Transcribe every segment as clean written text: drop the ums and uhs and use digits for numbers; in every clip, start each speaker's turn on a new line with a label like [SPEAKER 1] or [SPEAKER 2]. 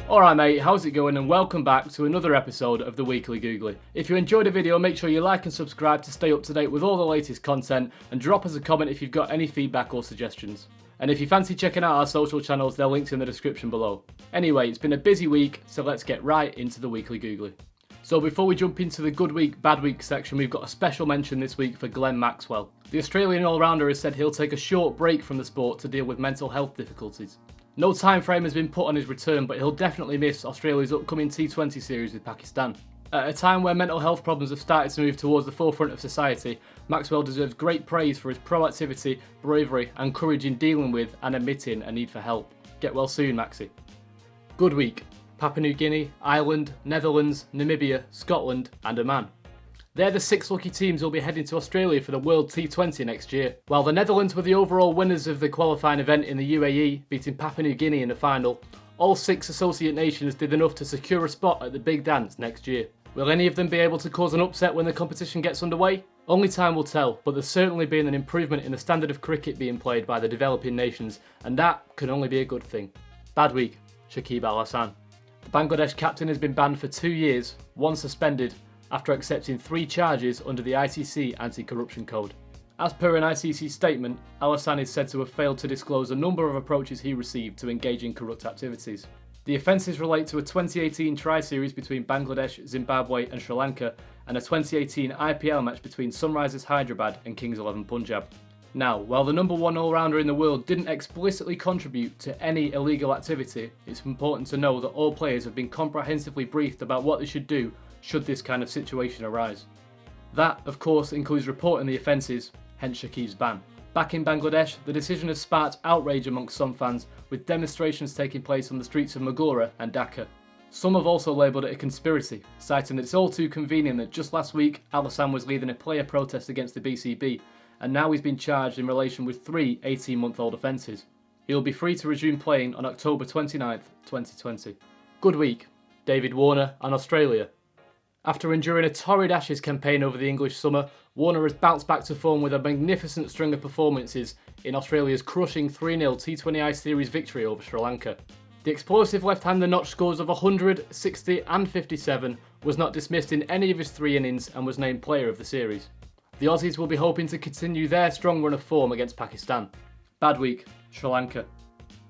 [SPEAKER 1] Alright mate, how's it going, and welcome back to another episode of the Weekly Googly. If you enjoyed the video, make sure you like and subscribe to stay up to date with all the latest content, and drop us a comment if you've got any feedback or suggestions. And if you fancy checking out our social channels, they're linked in the description below. Anyway, it's been a busy week, so let's get right into the Weekly Googly. So before we jump into the good week, bad week section, we've got a special mention this week for Glenn Maxwell. The Australian all-rounder has said he'll take a short break from the sport to deal with mental health difficulties. No time frame has been put on his return, but he'll definitely miss Australia's upcoming T20 series with Pakistan. At a time where mental health problems have started to move towards the forefront of society, Maxwell deserves great praise for his proactivity, bravery and courage in dealing with and admitting a need for help. Get well soon, Maxi. Good week. Papua New Guinea, Ireland, Netherlands, Namibia, Scotland and Oman. They're the 6 lucky teams who'll be heading to Australia for the World T20 next year. While the Netherlands were the overall winners of the qualifying event in the UAE, beating Papua New Guinea in the final, all 6 associate nations did enough to secure a spot at the big dance next year. Will any of them be able to cause an upset when the competition gets underway? Only time will tell, but there's certainly been an improvement in the standard of cricket being played by the developing nations, and that can only be a good thing. Bad week. Shakib Al Hasan. The Bangladesh captain has been banned for 2 years, 1 suspended, after accepting 3 charges under the ICC Anti-Corruption Code. As per an ICC statement, Al Hasan is said to have failed to disclose a number of approaches he received to engage in corrupt activities. The offences relate to a 2018 tri-series between Bangladesh, Zimbabwe and Sri Lanka, and a 2018 IPL match between Sunrisers Hyderabad and Kings XI Punjab. Now, while the number 1 all-rounder in the world didn't explicitly contribute to any illegal activity, it's important to know that all players have been comprehensively briefed about what they should do should this kind of situation arise. That, of course, includes reporting the offences, hence Shakib's ban. Back in Bangladesh, the decision has sparked outrage amongst some fans, with demonstrations taking place on the streets of Magura and Dhaka. Some have also labelled it a conspiracy, citing that it's all too convenient that just last week Al Hasan was leading a player protest against the BCB, and now he's been charged in relation with 3 18-month-old offences. He'll be free to resume playing on October 29th, 2020. Good week. David Warner and Australia. After enduring a torrid Ashes campaign over the English summer, Warner has bounced back to form with a magnificent string of performances in Australia's crushing 3-0 T20I series victory over Sri Lanka. The explosive left-hander notched scores of 100, 60 and 57, was not dismissed in any of his 3 innings and was named player of the series. The Aussies will be hoping to continue their strong run of form against Pakistan. Bad week. Sri Lanka.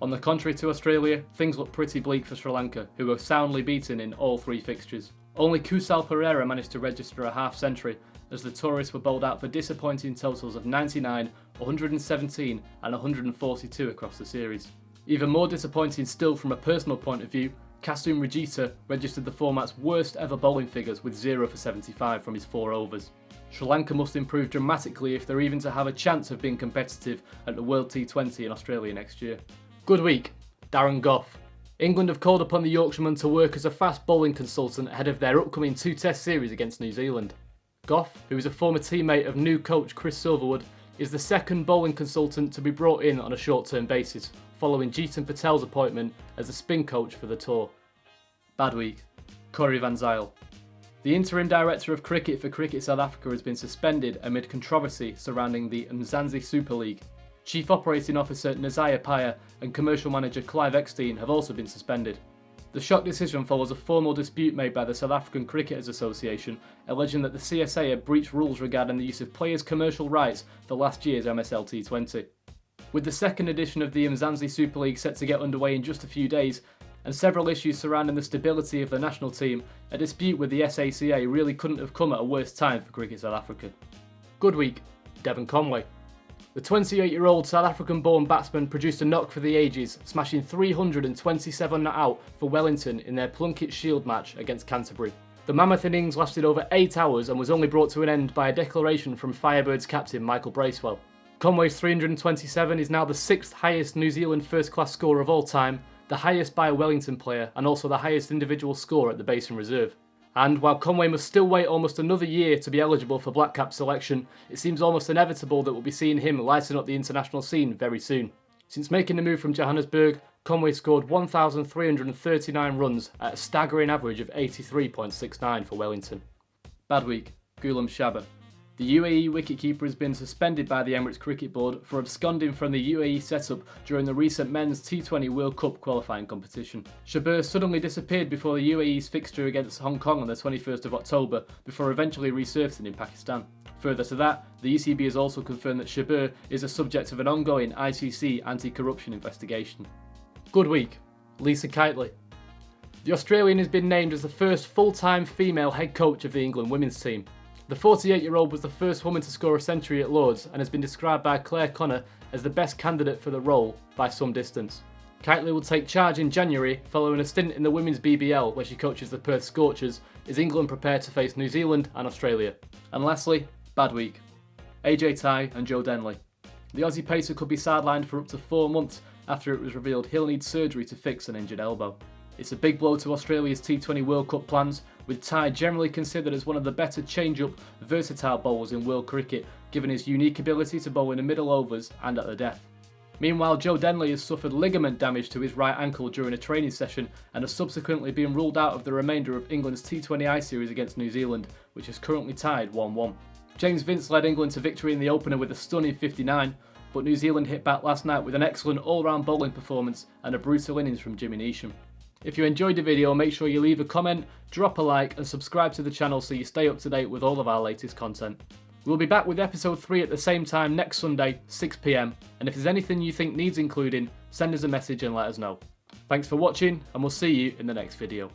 [SPEAKER 1] On the contrary to Australia, things look pretty bleak for Sri Lanka, who were soundly beaten in all 3 fixtures. Only Kusal Perera managed to register a half-century, as the tourists were bowled out for disappointing totals of 99, 117 and 142 across the series. Even more disappointing still from a personal point of view, Kasum Rajita registered the format's worst ever bowling figures with 0 for 75 from his 4 overs. Sri Lanka must improve dramatically if they're even to have a chance of being competitive at the World T20 in Australia next year. Good week. Darren Gough. England have called upon the Yorkshireman to work as a fast bowling consultant ahead of their upcoming 2-test series against New Zealand. Gough, who is a former teammate of new coach Chris Silverwood, is the 2nd bowling consultant to be brought in on a short-term basis, following Jeetan Patel's appointment as the spin coach for the tour. Bad week. Corey Van Zyl. The interim director of cricket for Cricket South Africa has been suspended amid controversy surrounding the Mzansi Super League. Chief Operating Officer Nazaya Paya and Commercial Manager Clive Eckstein have also been suspended. The shock decision follows a formal dispute made by the South African Cricketers Association, alleging that the CSA had breached rules regarding the use of players' commercial rights for last year's MSL T20. With the 2nd edition of the Mzansi Super League set to get underway in just a few days, and several issues surrounding the stability of the national team, a dispute with the SACA really couldn't have come at a worse time for Cricket South Africa. Good week. Devon Conway. The 28-year-old South African-born batsman produced a knock for the ages, smashing 327 not out for Wellington in their Plunket Shield match against Canterbury. The mammoth innings lasted over 8 hours and was only brought to an end by a declaration from Firebirds captain Michael Bracewell. Conway's 327 is now the 6th highest New Zealand first-class score of all time, the highest by a Wellington player and also the highest individual score at the Basin Reserve. And while Conway must still wait almost another year to be eligible for Black Cap selection, it seems almost inevitable that we'll be seeing him lighten up the international scene very soon. Since making the move from Johannesburg, Conway scored 1,339 runs at a staggering average of 83.69 for Wellington. Bad week. Ghulam Shabba. The UAE wicketkeeper has been suspended by the Emirates Cricket Board for absconding from the UAE setup during the recent Men's T20 World Cup qualifying competition. Shakib suddenly disappeared before the UAE's fixture against Hong Kong on the 21st of October, before eventually resurfacing in Pakistan. Further to that, the ECB has also confirmed that Shakib is a subject of an ongoing ICC anti-corruption investigation. Good week. Lisa Keightley. The Australian has been named as the first full-time female head coach of the England women's team. The 48-year-old was the first woman to score a century at Lord's and has been described by Claire Connor as the best candidate for the role by some distance. Keightley will take charge in January following a stint in the women's BBL where she coaches the Perth Scorchers as England prepare to face New Zealand and Australia. And lastly, bad week. AJ Tye and Joe Denley. The Aussie pacer could be sidelined for up to 4 months after it was revealed he'll need surgery to fix an injured elbow. It's a big blow to Australia's T20 World Cup plans, with Tye generally considered as one of the better change-up, versatile bowlers in world cricket, given his unique ability to bowl in the middle overs and at the death. Meanwhile, Joe Denley has suffered ligament damage to his right ankle during a training session and has subsequently been ruled out of the remainder of England's T20I series against New Zealand, which is currently tied 1-1. James Vince led England to victory in the opener with a stunning 59, but New Zealand hit back last night with an excellent all-round bowling performance and a brutal innings from Jimmy Neesham. If you enjoyed the video, make sure you leave a comment, drop a like and subscribe to the channel so you stay up to date with all of our latest content. We'll be back with episode 3 at the same time next Sunday, 6 PM, and if there's anything you think needs including, send us a message and let us know. Thanks for watching, and we'll see you in the next video.